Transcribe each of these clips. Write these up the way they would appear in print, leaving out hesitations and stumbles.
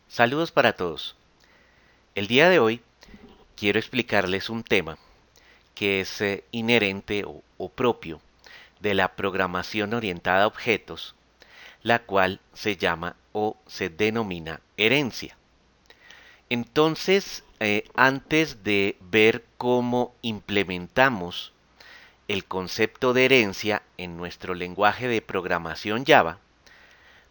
Saludos para todos. El día de hoy quiero explicarles un tema que es inherente o propio de la programación orientada a objetos, la cual se llama o se denomina herencia. Entonces, antes de ver cómo implementamos el concepto de herencia en nuestro lenguaje de programación Java,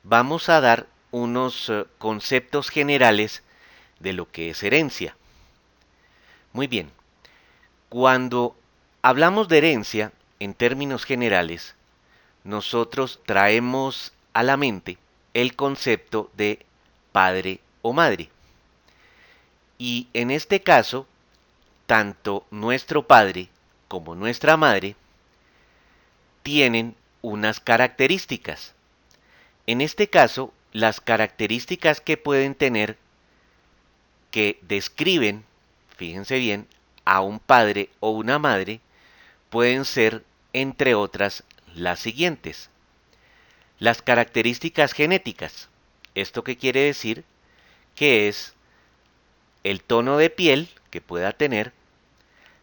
vamos a dar unos conceptos generales de lo que es herencia. Muy bien, cuando hablamos de herencia, en términos generales, nosotros traemos a la mente el concepto de padre o madre. Y en este caso, tanto nuestro padre como nuestra madre tienen unas características. En este caso, las características que pueden tener que describen, fíjense bien, a un padre o una madre pueden ser, entre otras, las siguientes. Las características genéticas. ¿Esto qué quiere decir? Que es el tono de piel que pueda tener,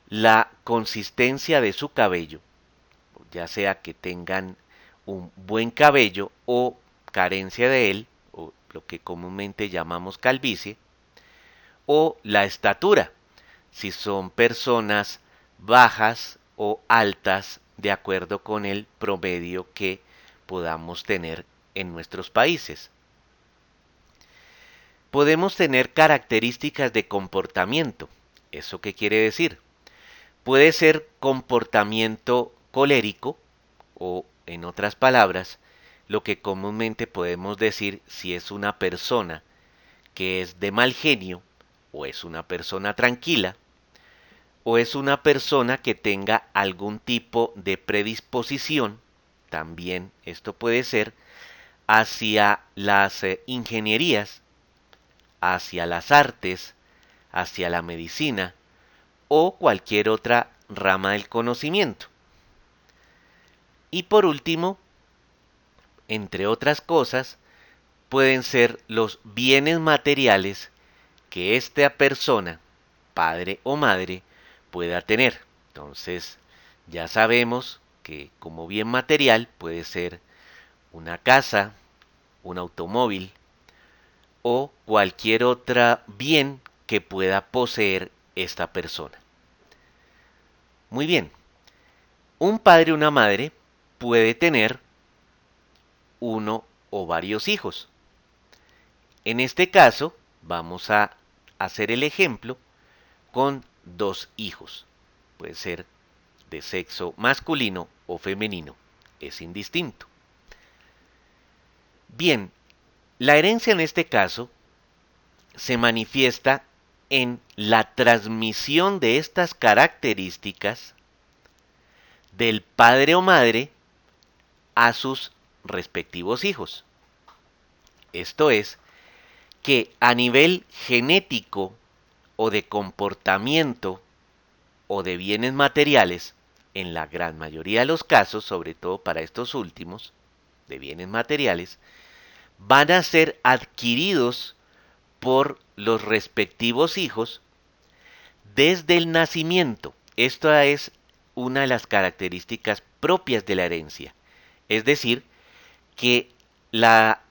la consistencia de su cabello, ya sea que tengan un buen cabello o carencia de él, o lo que comúnmente llamamos calvicie, o la estatura, si son personas bajas o altas de acuerdo con el promedio que podamos tener en nuestros países. Podemos tener características de comportamiento. ¿Eso qué quiere decir? Puede ser comportamiento colérico o, en otras palabras, lo que comúnmente podemos decir si es una persona que es de mal genio o es una persona tranquila o es una persona que tenga algún tipo de predisposición, también esto puede ser, hacia las ingenierías, hacia las artes, hacia la medicina o cualquier otra rama del conocimiento. Y por último, entre otras cosas, pueden ser los bienes materiales que esta persona, padre o madre, pueda tener. Entonces, ya sabemos que como bien material puede ser una casa, un automóvil o cualquier otro bien que pueda poseer esta persona. Muy bien, un padre o una madre puede tener uno o varios hijos. En este caso, vamos a hacer el ejemplo con dos hijos. Puede ser de sexo masculino o femenino. Es indistinto. Bien, la herencia en este caso se manifiesta en la transmisión de estas características del padre o madre a sus respectivos hijos. Esto es, que a nivel genético o de comportamiento o de bienes materiales, en la gran mayoría de los casos, sobre todo para estos últimos, de bienes materiales, van a ser adquiridos por los respectivos hijos desde el nacimiento. Esta es una de las características propias de la herencia. Es decir, que la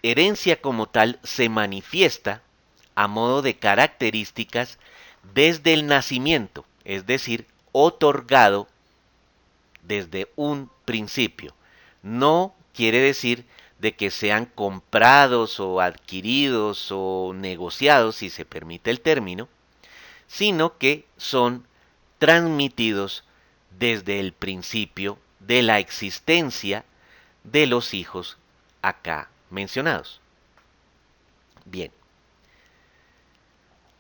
herencia como tal se manifiesta a modo de características desde el nacimiento, es decir, otorgado desde un principio. No quiere decir de que sean comprados o adquiridos o negociados, si se permite el término, sino que son transmitidos desde el principio de la existencia de los hijos acá mencionados. Bien,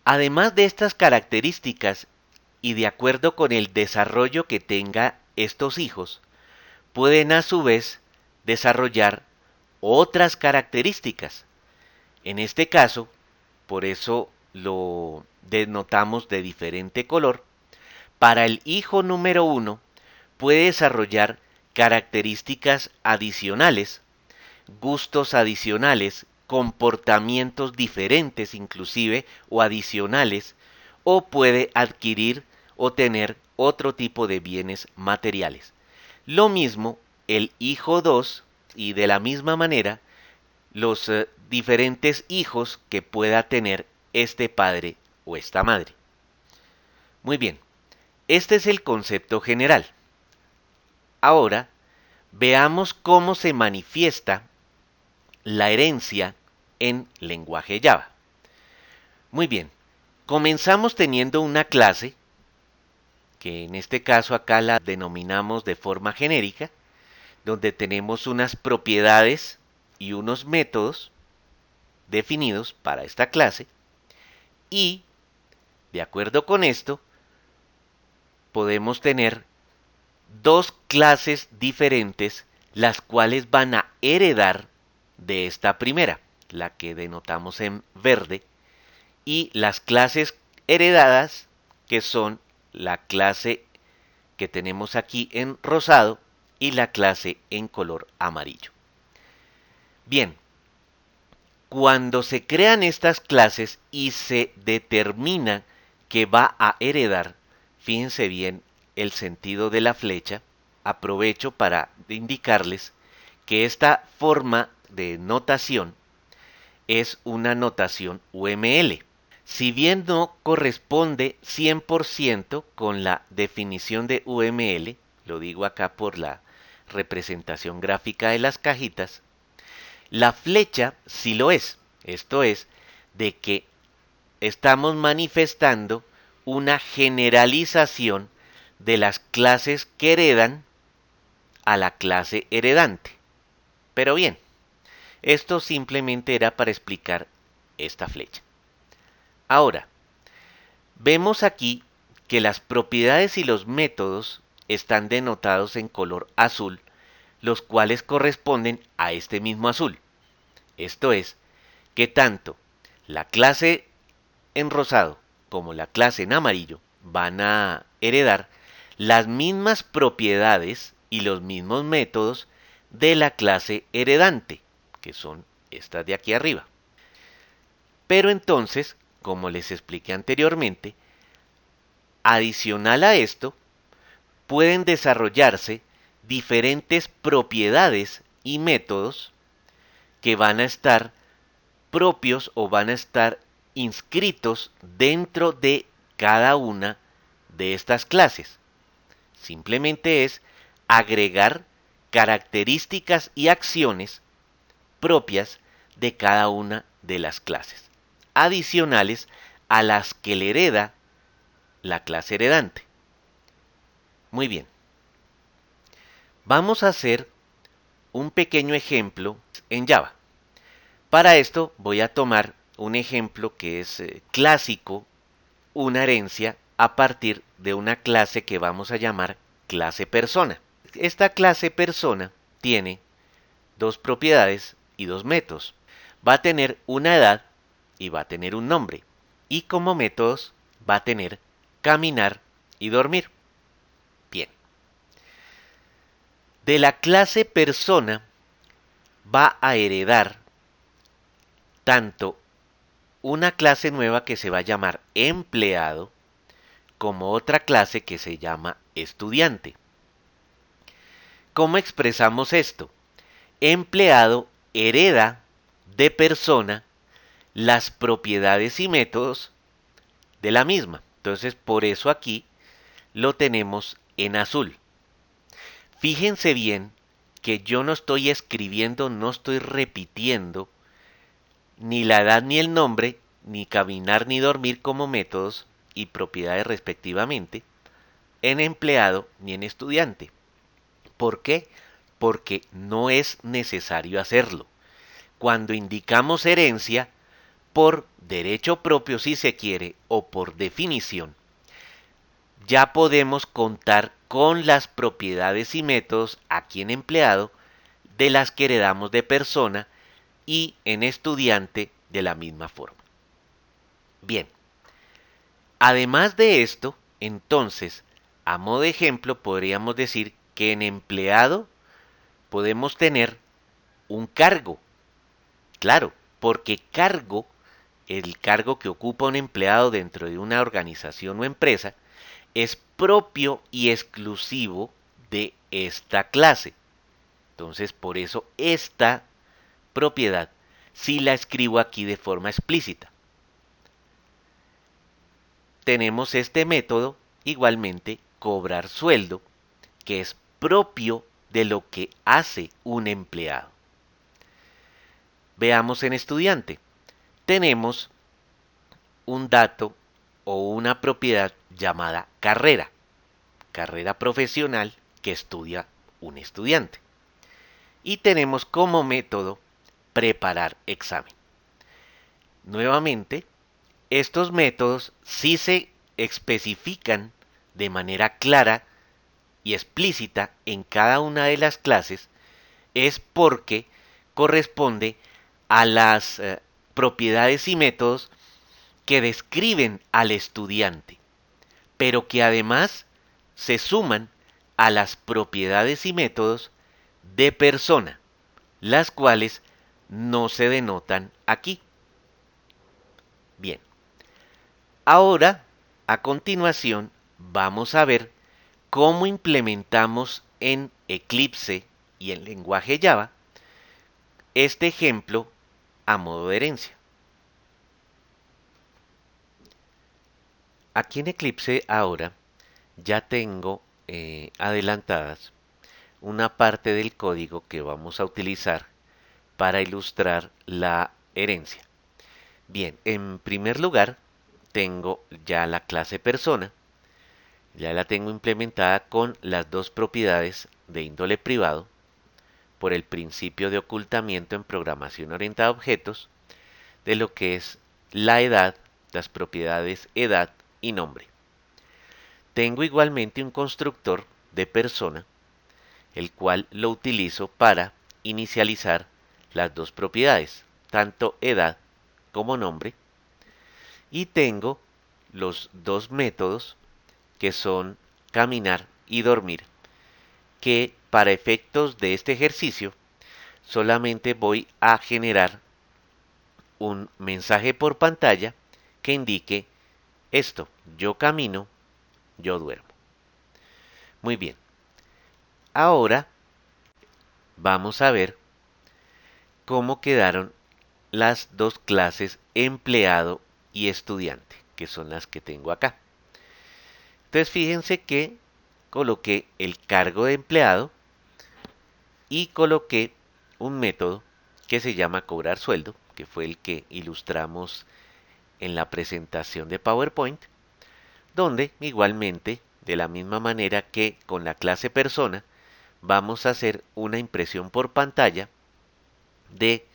además de estas características y de acuerdo con el desarrollo que tenga estos hijos, pueden a su vez desarrollar otras características. En este caso, por eso lo denotamos de diferente color, para el hijo número 1 puede desarrollar características adicionales, gustos adicionales, comportamientos diferentes inclusive o adicionales, o puede adquirir o tener otro tipo de bienes materiales. Lo mismo el hijo 2 y de la misma manera los diferentes hijos que pueda tener este padre o esta madre. Muy bien, este es el concepto general. Ahora, veamos cómo se manifiesta la herencia en lenguaje Java. Muy bien, comenzamos teniendo una clase, que en este caso acá la denominamos de forma genérica, donde tenemos unas propiedades y unos métodos definidos para esta clase, y de acuerdo con esto, podemos tener dos clases diferentes, las cuales van a heredar de esta primera, la que denotamos en verde, y las clases heredadas, que son la clase que tenemos aquí en rosado y la clase en color amarillo. Bien, cuando se crean estas clases y se determina que va a heredar, fíjense bien el sentido de la flecha, aprovecho para indicarles que esta forma de notación es una notación UML. Si bien no corresponde 100% con la definición de UML, lo digo acá por la representación gráfica de las cajitas, la flecha sí lo es. Esto es de que estamos manifestando una generalización de las clases que heredan a la clase heredante. Pero bien, esto simplemente era para explicar esta flecha. Ahora, vemos aquí que las propiedades y los métodos están denotados en color azul, los cuales corresponden a este mismo azul. Esto es, que tanto la clase en rosado como la clase en amarillo van a heredar las mismas propiedades y los mismos métodos de la clase heredante, que son estas de aquí arriba. Pero entonces, como les expliqué anteriormente, adicional a esto, pueden desarrollarse diferentes propiedades y métodos que van a estar propios o van a estar inscritos dentro de cada una de estas clases. Simplemente es agregar características y acciones propias de cada una de las clases, adicionales a las que le hereda la clase heredante. Muy bien. Vamos a hacer un pequeño ejemplo en Java. Para esto voy a tomar un ejemplo que es clásico, una herencia a partir de una clase que vamos a llamar clase persona. Esta clase persona tiene dos propiedades y dos métodos. Va a tener una edad y va a tener un nombre. Y como métodos va a tener caminar y dormir. Bien. De la clase persona va a heredar tanto una clase nueva que se va a llamar empleado como otra clase que se llama estudiante. ¿Cómo expresamos esto? Empleado hereda de persona las propiedades y métodos de la misma. Entonces, por eso aquí lo tenemos en azul. Fíjense bien que yo no estoy escribiendo, no estoy repitiendo ni la edad ni el nombre, ni caminar ni dormir como métodos y propiedades respectivamente, en empleado ni en estudiante. ¿Por qué? Porque no es necesario hacerlo. Cuando indicamos herencia, por derecho propio si se quiere, o por definición, ya podemos contar con las propiedades y métodos aquí en empleado de las que heredamos de persona y en estudiante de la misma forma. Bien, además de esto, entonces, a modo de ejemplo, podríamos decir que en empleado podemos tener un cargo. Claro, porque el cargo que ocupa un empleado dentro de una organización o empresa, es propio y exclusivo de esta clase. Entonces, por eso esta propiedad sí la escribo aquí de forma explícita. Tenemos este método, igualmente, cobrar sueldo, que es propio de lo que hace un empleado. Veamos en estudiante. Tenemos un dato o una propiedad llamada carrera, carrera profesional que estudia un estudiante. Y tenemos como método preparar examen. Nuevamente, estos métodos sí se especifican de manera clara y explícita en cada una de las clases, es porque corresponde a las propiedades y métodos que describen al estudiante, pero que además se suman a las propiedades y métodos de persona, las cuales no se denotan aquí. Bien, ahora, a continuación, vamos a ver cómo implementamos en Eclipse y en lenguaje Java este ejemplo a modo de herencia. Aquí en Eclipse ahora ya tengo adelantadas una parte del código que vamos a utilizar para ilustrar la herencia. Bien, en primer lugar tengo ya la clase persona, ya la tengo implementada con las dos propiedades de índole privado por el principio de ocultamiento en programación orientada a objetos de lo que es la edad, las propiedades edad y nombre. Tengo igualmente un constructor de persona, el cual lo utilizo para inicializar las dos propiedades, tanto edad como nombre, y tengo los dos métodos que son caminar y dormir, que para efectos de este ejercicio solamente voy a generar un mensaje por pantalla que indique esto: yo camino, yo duermo. Muy bien, ahora vamos a ver cómo quedaron las dos clases empleado y estudiante, que son las que tengo acá. Entonces fíjense que coloqué el cargo de empleado y coloqué un método que se llama cobrar sueldo, que fue el que ilustramos en la presentación de PowerPoint, donde igualmente, de la misma manera que con la clase persona, vamos a hacer una impresión por pantalla de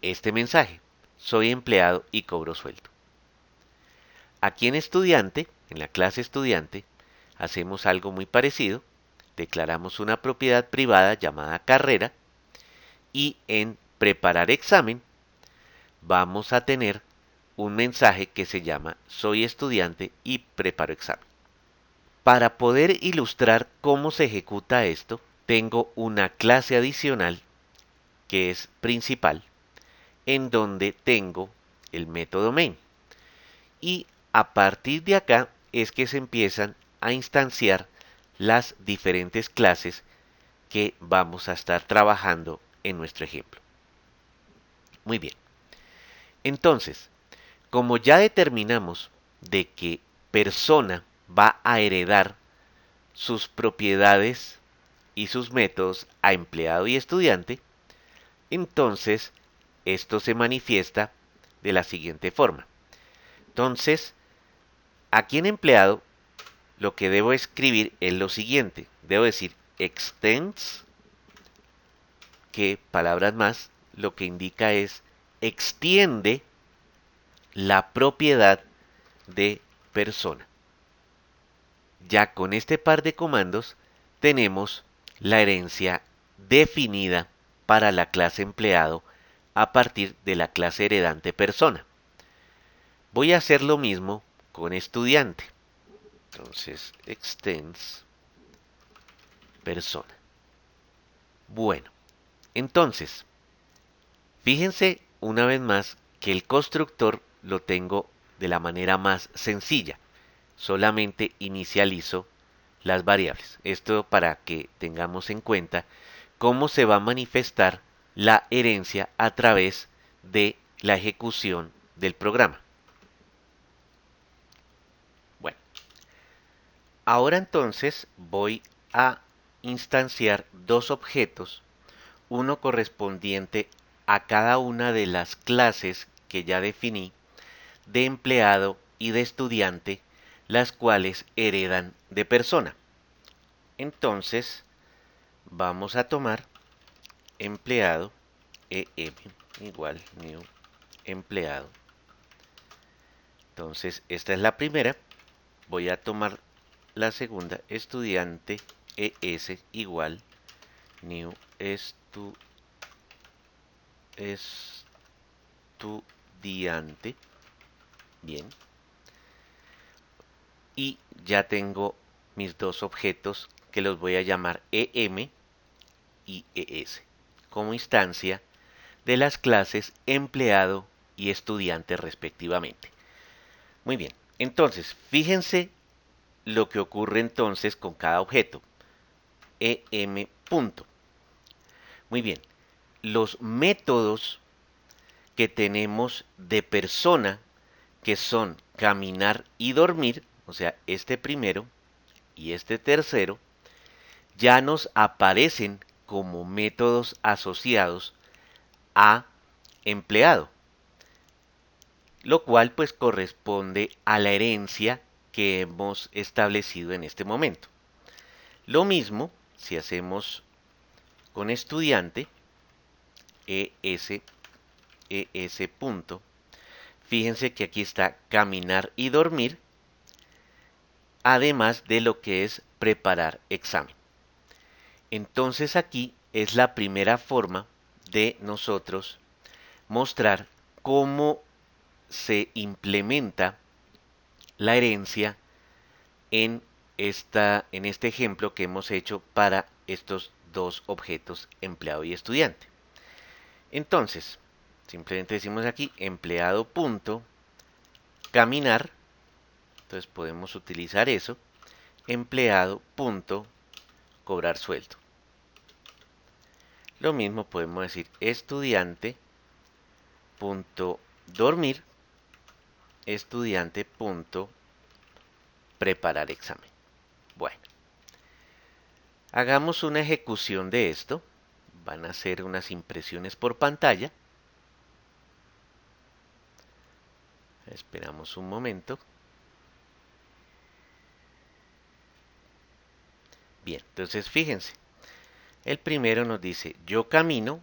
este mensaje: soy empleado y cobro sueldo. Aquí en estudiante, en la clase estudiante, hacemos algo muy parecido. Declaramos una propiedad privada llamada carrera y en preparar examen vamos a tener un mensaje que se llama soy estudiante y preparo examen. Para poder ilustrar cómo se ejecuta esto, tengo una clase adicional que es principal, en donde tengo el método main. Y a partir de acá es que se empiezan a instanciar las diferentes clases que vamos a estar trabajando en nuestro ejemplo. Muy bien. Entonces, como ya determinamos de que persona va a heredar sus propiedades y sus métodos a empleado y estudiante, entonces esto se manifiesta de la siguiente forma. Entonces, aquí en empleado lo que debo escribir es lo siguiente. Debo decir extends, que palabras más lo que indica es extiende la propiedad de persona. Ya con este par de comandos tenemos la herencia definida para la clase empleado a partir de la clase heredante persona. Voy a hacer lo mismo con estudiante. Entonces, extends persona. Bueno, entonces, fíjense una vez más que el constructor lo tengo de la manera más sencilla. Solamente inicializo las variables. Esto para que tengamos en cuenta cómo se va a manifestar la herencia a través de la ejecución del programa. Bueno, ahora entonces voy a instanciar dos objetos, uno correspondiente a cada una de las clases que ya definí de empleado y de estudiante, las cuales heredan de persona. Entonces vamos a tomar empleado em igual new empleado. Entonces esta es la primera. Voy a tomar la segunda, estudiante es igual new estudiante. Bien. Y ya tengo mis dos objetos que los voy a llamar em y es como instancia de las clases empleado y estudiante respectivamente. Muy bien, entonces fíjense lo que ocurre entonces con cada objeto. Em punto. Muy bien, los métodos que tenemos de persona, que son caminar y dormir, o sea, este primero y este tercero, ya nos aparecen como métodos asociados a empleado, lo cual pues corresponde a la herencia que hemos establecido en este momento. Lo mismo si hacemos con estudiante, es punto. Fíjense que aquí está caminar y dormir, además de lo que es preparar examen. Entonces aquí es la primera forma de nosotros mostrar cómo se implementa la herencia en este ejemplo que hemos hecho para estos dos objetos, empleado y estudiante. Entonces, simplemente decimos aquí empleado punto caminar. Entonces podemos utilizar eso. Empleado punto cobrar sueldo. Lo mismo podemos decir estudiante punto dormir, estudiante punto preparar examen. Bueno, hagamos una ejecución de esto. Van a ser unas impresiones por pantalla. Esperamos un momento. Bien, entonces fíjense. El primero nos dice yo camino,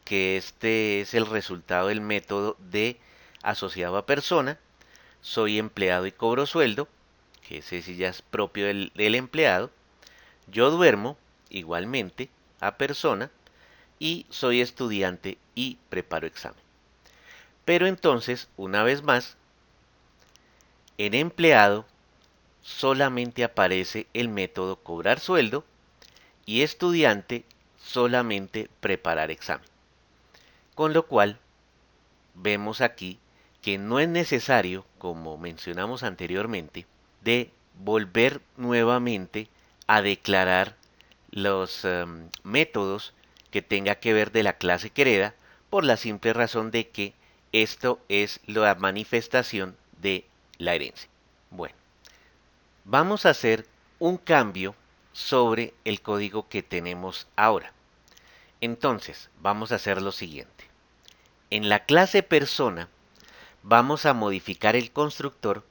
que este es el resultado del método de asociado a persona. Soy empleado y cobro sueldo, que ese sí ya es propio del empleado. Yo duermo, igualmente, a persona. Y soy estudiante y preparo examen. Pero entonces, una vez más, en empleado solamente aparece el método cobrar sueldo y estudiante solamente preparar examen. Con lo cual, vemos aquí que no es necesario, como mencionamos anteriormente, de volver nuevamente a declarar los métodos que tenga que ver de la clase que hereda, por la simple razón de que esto es la manifestación de la herencia. Bueno, vamos a hacer un cambio sobre el código que tenemos ahora. Entonces, vamos a hacer lo siguiente. En la clase persona, vamos a modificar el constructor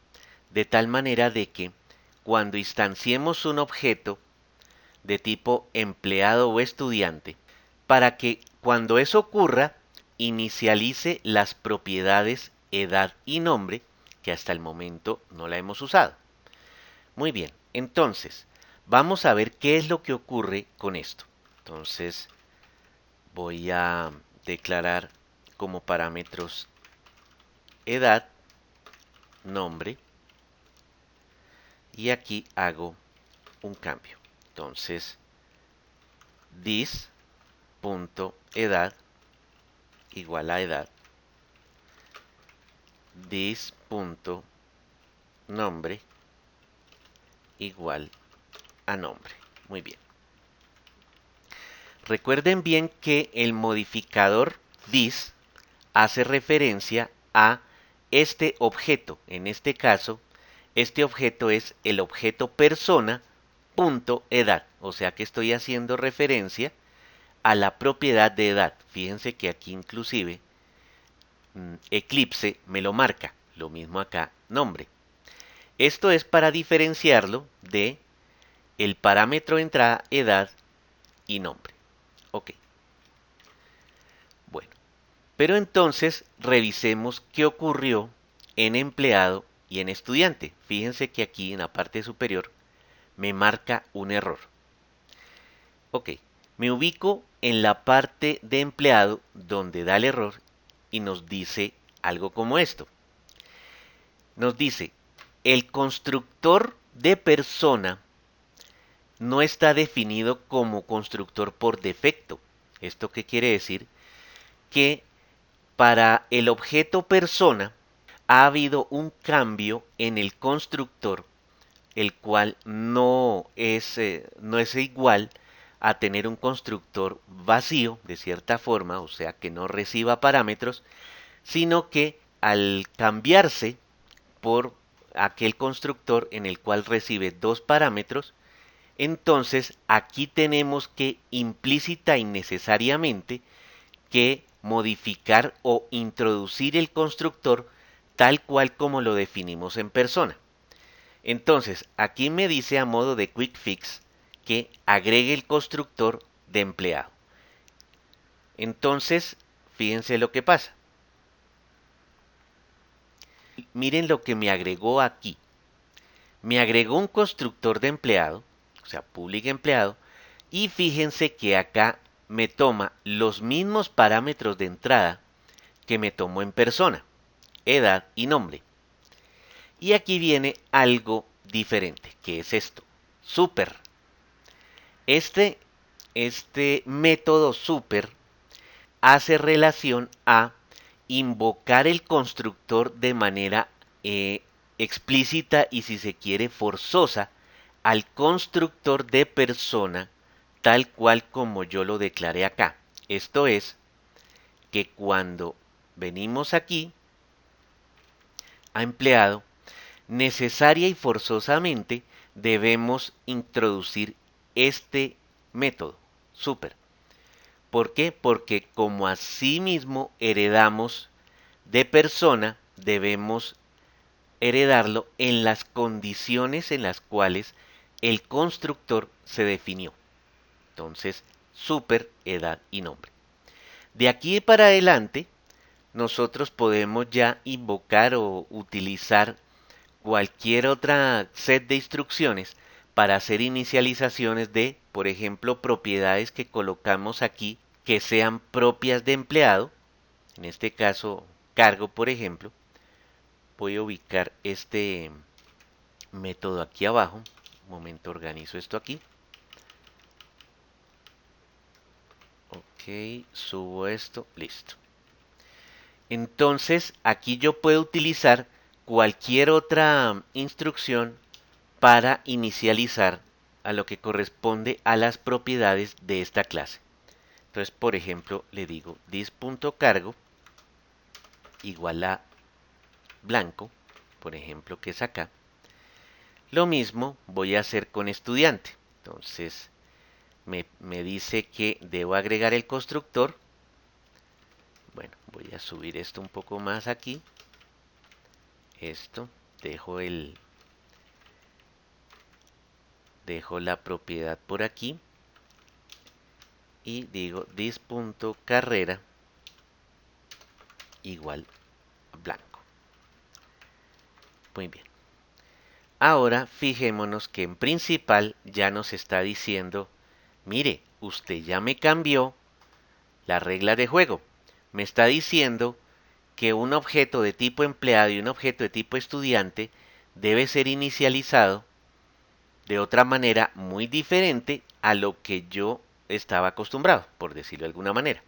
de tal manera de que cuando instanciemos un objeto de tipo empleado o estudiante, para que cuando eso ocurra, inicialice las propiedades edad y nombre, que hasta el momento no la hemos usado. Muy bien, entonces, vamos a ver qué es lo que ocurre con esto. Entonces, voy a declarar como parámetros edad, nombre, y aquí hago un cambio. Entonces, this.edad igual a edad this.nombre igual a nombre. Muy bien. Recuerden bien que el modificador this hace referencia a este objeto. En este caso, este objeto es el objeto persona.edad. O sea que estoy haciendo referencia a la propiedad de edad. Fíjense que aquí inclusive Eclipse me lo marca. Lo mismo acá, nombre. Esto es para diferenciarlo de el parámetro de entrada, edad y nombre. Ok. Bueno, pero entonces revisemos qué ocurrió en empleado y en estudiante. Fíjense que aquí en la parte superior me marca un error. Ok, me ubico en la parte de empleado donde da el error y nos dice algo como esto. Nos dice, el constructor de persona no está definido como constructor por defecto. ¿Esto qué quiere decir? Que para el objeto persona ha habido un cambio en el constructor, el cual no es igual a tener un constructor vacío, de cierta forma, o sea, que no reciba parámetros, sino que al cambiarse por aquel constructor en el cual recibe dos parámetros, entonces aquí tenemos que implícita y necesariamente que modificar o introducir el constructor tal cual como lo definimos en persona. Entonces, aquí me dice a modo de quick fix que agregue el constructor de empleado. Entonces, fíjense lo que pasa. Miren lo que me agregó aquí. Me agregó un constructor de empleado, o sea, public empleado, y fíjense que acá me toma los mismos parámetros de entrada que me tomó en persona, edad y nombre. Y aquí viene algo diferente, que es esto, super. Este, este método super hace relación a invocar el constructor de manera explícita y si se quiere forzosa al constructor de persona tal cual como yo lo declaré acá. Esto es que cuando venimos aquí a empleado, necesaria y forzosamente debemos introducir este método, super. ¿Por qué? Porque como así mismo heredamos de persona, debemos heredarlo en las condiciones en las cuales el constructor se definió. Entonces, super, edad y nombre. De aquí para adelante, nosotros podemos ya invocar o utilizar cualquier otra set de instrucciones para hacer inicializaciones de, por ejemplo, propiedades que colocamos aquí que sean propias de empleado. En este caso, cargo, por ejemplo. Voy a ubicar este método aquí abajo. Un momento, organizo esto aquí. Ok, subo esto, listo. Entonces, aquí yo puedo utilizar cualquier otra instrucción para inicializar a lo que corresponde a las propiedades de esta clase. Entonces, por ejemplo, le digo this.cargo igual a blanco, por ejemplo, que es acá. Lo mismo voy a hacer con estudiante. Entonces, me dice que debo agregar el constructor. Bueno, voy a subir esto un poco más aquí. Esto, dejo la propiedad por aquí. Y digo this.carrera igual a blanco. Muy bien. Ahora fijémonos que en principal ya nos está diciendo, mire, usted ya me cambió la regla de juego. Me está diciendo que un objeto de tipo empleado y un objeto de tipo estudiante debe ser inicializado de otra manera muy diferente a lo que yo estaba acostumbrado, por decirlo de alguna manera.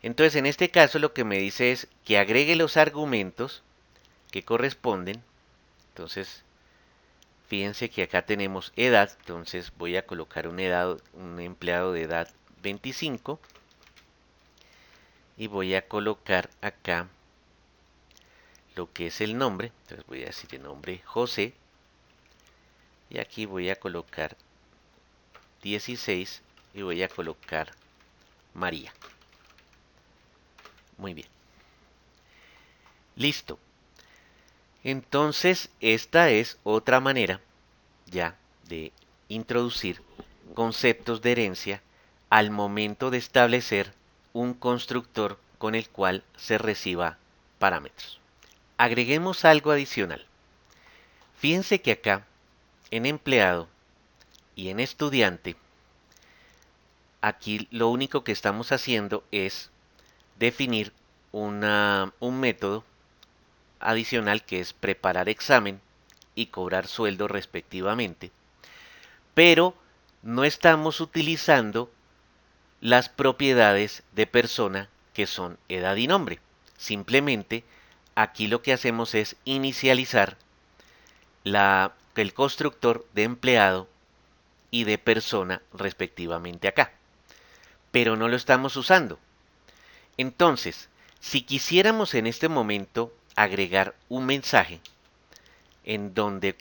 Entonces, en este caso lo que me dice es que agregue los argumentos que corresponden. Entonces, fíjense que acá tenemos edad, entonces voy a colocar un empleado de edad 25 y voy a colocar acá lo que es el nombre. Entonces voy a decir el nombre José y aquí voy a colocar 16 y voy a colocar María. Muy bien. Listo. Entonces, esta es otra manera ya de introducir conceptos de herencia al momento de establecer un constructor con el cual se reciba parámetros. Agreguemos algo adicional. Fíjense que acá, en empleado y en estudiante, aquí lo único que estamos haciendo es definir un método adicional que es preparar examen y cobrar sueldo respectivamente, pero no estamos utilizando las propiedades de persona que son edad y nombre. Simplemente aquí lo que hacemos es inicializar el constructor de empleado y de persona respectivamente acá, pero no lo estamos usando. Entonces, si quisiéramos en este momento agregar un mensaje en donde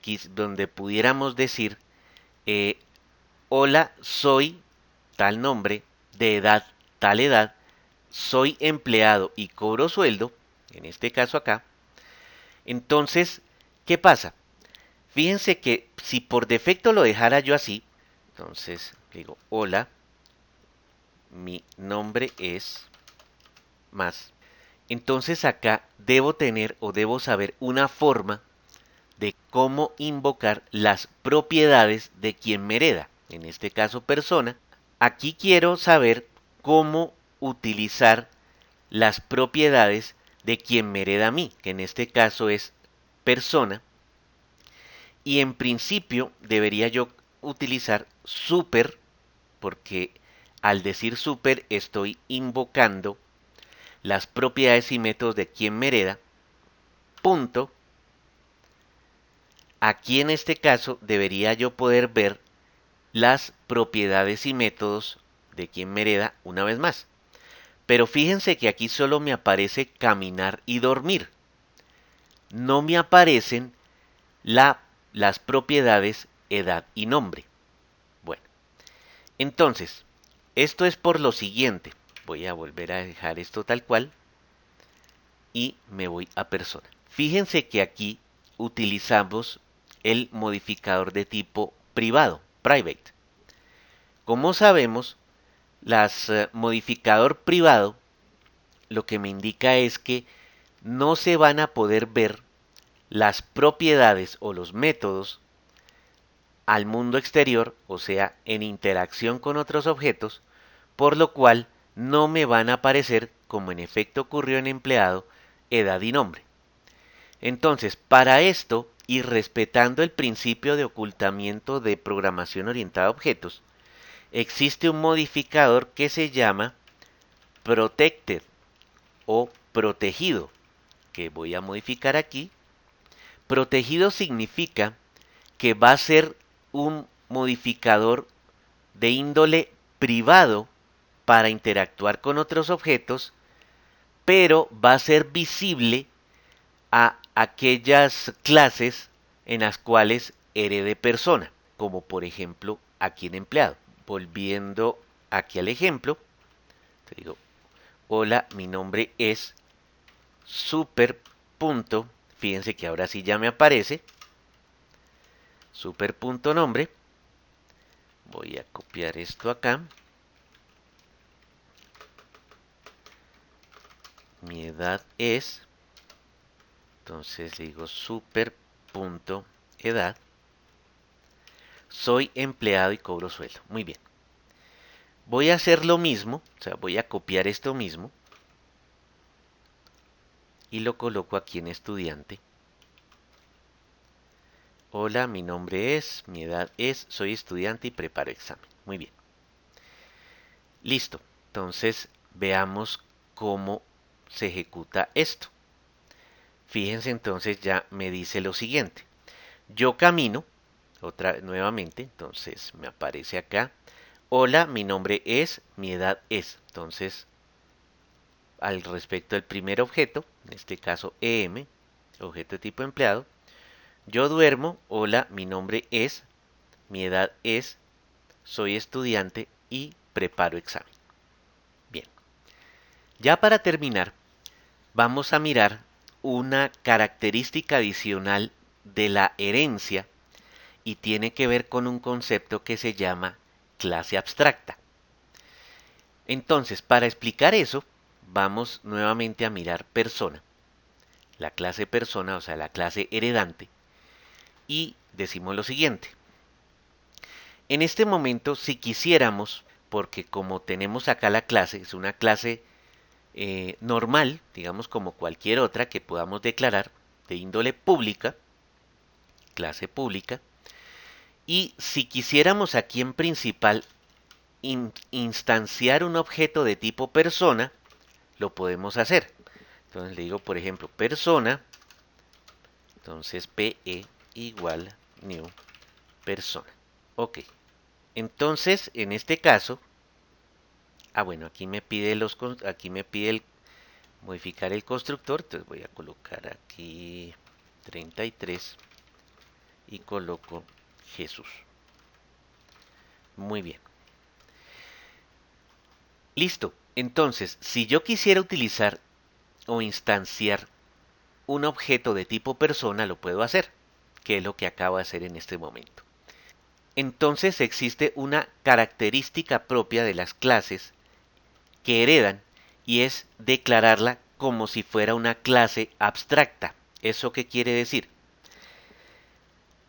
pudiéramos decir, hola, soy tal nombre, de edad tal edad, soy empleado y cobro sueldo, en este caso acá, entonces, ¿qué pasa? Fíjense que si por defecto lo dejara yo así, entonces digo, hola, mi nombre es más. Entonces acá debo tener o debo saber una forma de cómo invocar las propiedades de quien me hereda, en este caso persona. Aquí quiero saber cómo utilizar las propiedades de quien me hereda a mí, que en este caso es persona, y en principio debería yo utilizar super, porque al decir super estoy invocando las propiedades y métodos de quien me hereda, punto. Aquí en este caso debería yo poder ver las propiedades y métodos de quien me hereda una vez más. Pero fíjense que aquí solo me aparece caminar y dormir. No me aparecen las propiedades edad y nombre. Bueno, entonces, esto es por lo siguiente. Voy a volver a dejar esto tal cual y me voy a persona. Fíjense que aquí utilizamos el modificador de tipo privado, private. Como sabemos, las modificador privado lo que me indica es que no se van a poder ver las propiedades o los métodos al mundo exterior, o sea, en interacción con otros objetos, por lo cual no me van a aparecer, como en efecto ocurrió en empleado, edad y nombre. Entonces, para esto, y respetando el principio de ocultamiento de programación orientada a objetos, existe un modificador que se llama protected o protegido, que voy a modificar aquí. Protegido significa que va a ser un modificador de índole privado para interactuar con otros objetos, pero va a ser visible a aquellas clases en las cuales herede persona, como por ejemplo aquí en empleado. Volviendo aquí al ejemplo, te digo, hola, mi nombre es super punto, fíjense que ahora sí ya me aparece, super punto nombre, voy a copiar esto acá, mi edad es, entonces digo super punto edad, soy empleado y cobro sueldo, muy bien. Voy a hacer lo mismo, o sea, voy a copiar esto mismo y lo coloco aquí en estudiante. Hola, mi nombre es, mi edad es, soy estudiante y preparo examen. Muy bien. Listo. Entonces, veamos cómo se ejecuta esto. Fíjense entonces ya me dice lo siguiente. Yo camino, nuevamente, entonces me aparece acá. Hola, mi nombre es, mi edad es. Entonces, al respecto del primer objeto, en este caso EM, objeto de tipo empleado, yo duermo, hola, mi nombre es, mi edad es, soy estudiante y preparo examen. Bien, ya para terminar, vamos a mirar una característica adicional de la herencia y tiene que ver con un concepto que se llama clase abstracta. Entonces, para explicar eso, vamos nuevamente a mirar persona, la clase persona, o sea, la clase heredante, y decimos lo siguiente. En este momento, si quisiéramos, porque como tenemos acá la clase, es una clase normal, digamos como cualquier otra que podamos declarar, de índole pública, clase pública, y si quisiéramos aquí en principal instanciar un objeto de tipo persona, lo podemos hacer. Entonces le digo, por ejemplo, persona, entonces PE igual new persona. Ok. Entonces, en este caso, bueno, aquí me pide modificar el constructor, entonces voy a colocar aquí 33 y coloco Jesús. Muy bien. Listo. Entonces, si yo quisiera utilizar o instanciar un objeto de tipo persona, lo puedo hacer, que es lo que acabo de hacer en este momento. Entonces existe una característica propia de las clases que heredan y es declararla como si fuera una clase abstracta. ¿Eso qué quiere decir?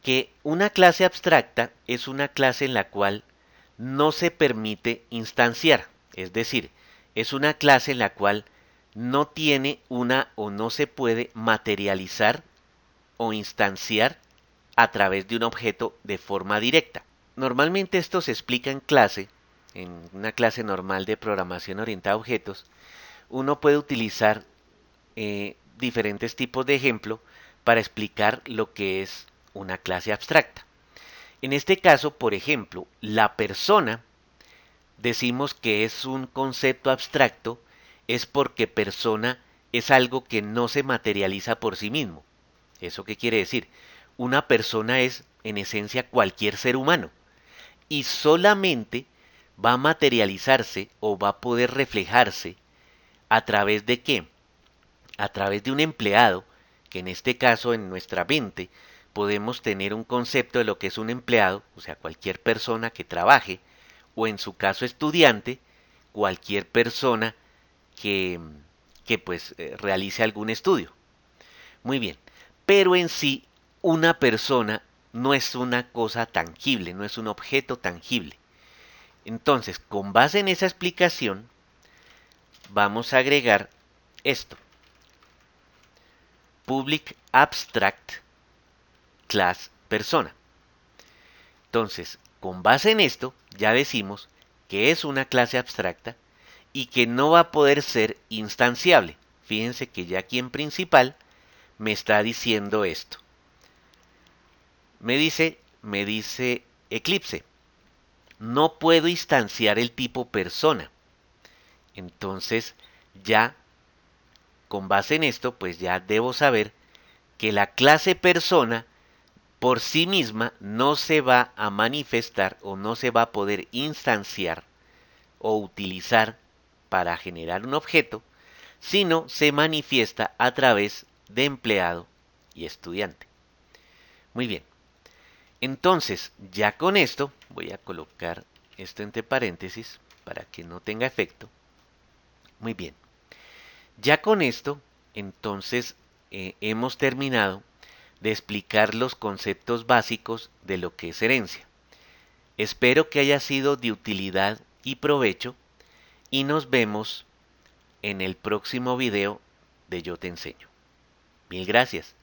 Que una clase abstracta es una clase en la cual no se permite instanciar, es decir, es una clase en la cual no tiene una o no se puede materializar o instanciar a través de un objeto de forma directa. Normalmente esto se explica en una clase normal de programación orientada a objetos. Uno puede utilizar diferentes tipos de ejemplo para explicar lo que es una clase abstracta. En este caso, por ejemplo, la persona, decimos que es un concepto abstracto, es porque persona es algo que no se materializa por sí mismo. ¿Eso qué quiere decir? Una persona es, en esencia, cualquier ser humano y solamente va a materializarse o va a poder reflejarse a través de qué? A través de un empleado, que en este caso en nuestra mente podemos tener un concepto de lo que es un empleado, o sea, cualquier persona que trabaje, o en su caso estudiante, cualquier persona que, que pues realice algún estudio. Muy bien, pero en sí una persona no es una cosa tangible, no es un objeto tangible. Entonces, con base en esa explicación, vamos a agregar esto. Public Abstract Class Persona. Entonces, con base en esto, ya decimos que es una clase abstracta y que no va a poder ser instanciable. Fíjense que ya aquí en principal me está diciendo esto. Me dice Eclipse, no puedo instanciar el tipo persona. Entonces, ya con base en esto, pues ya debo saber que la clase persona por sí misma no se va a manifestar o no se va a poder instanciar o utilizar para generar un objeto, sino se manifiesta a través de empleado y estudiante. Muy bien. Entonces, ya con esto, voy a colocar esto entre paréntesis para que no tenga efecto. Muy bien. Ya con esto, entonces, hemos terminado de explicar los conceptos básicos de lo que es herencia. Espero que haya sido de utilidad y provecho y nos vemos en el próximo video de Yo Te Enseño. Mil gracias.